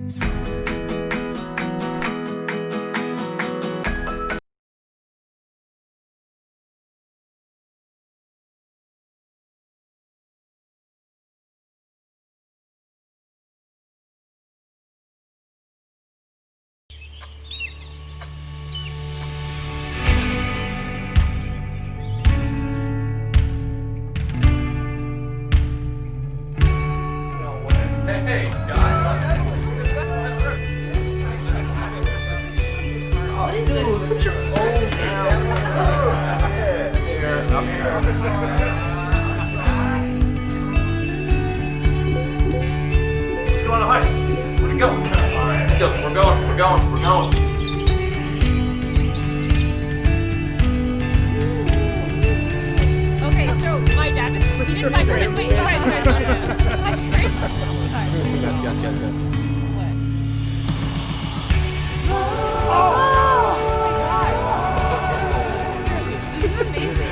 What's going on? Where'd it go? Let's go. We're going. Okay, so my dad is he didn't buy credits. Wait, you guys. Guys. Oh my god. This is amazing.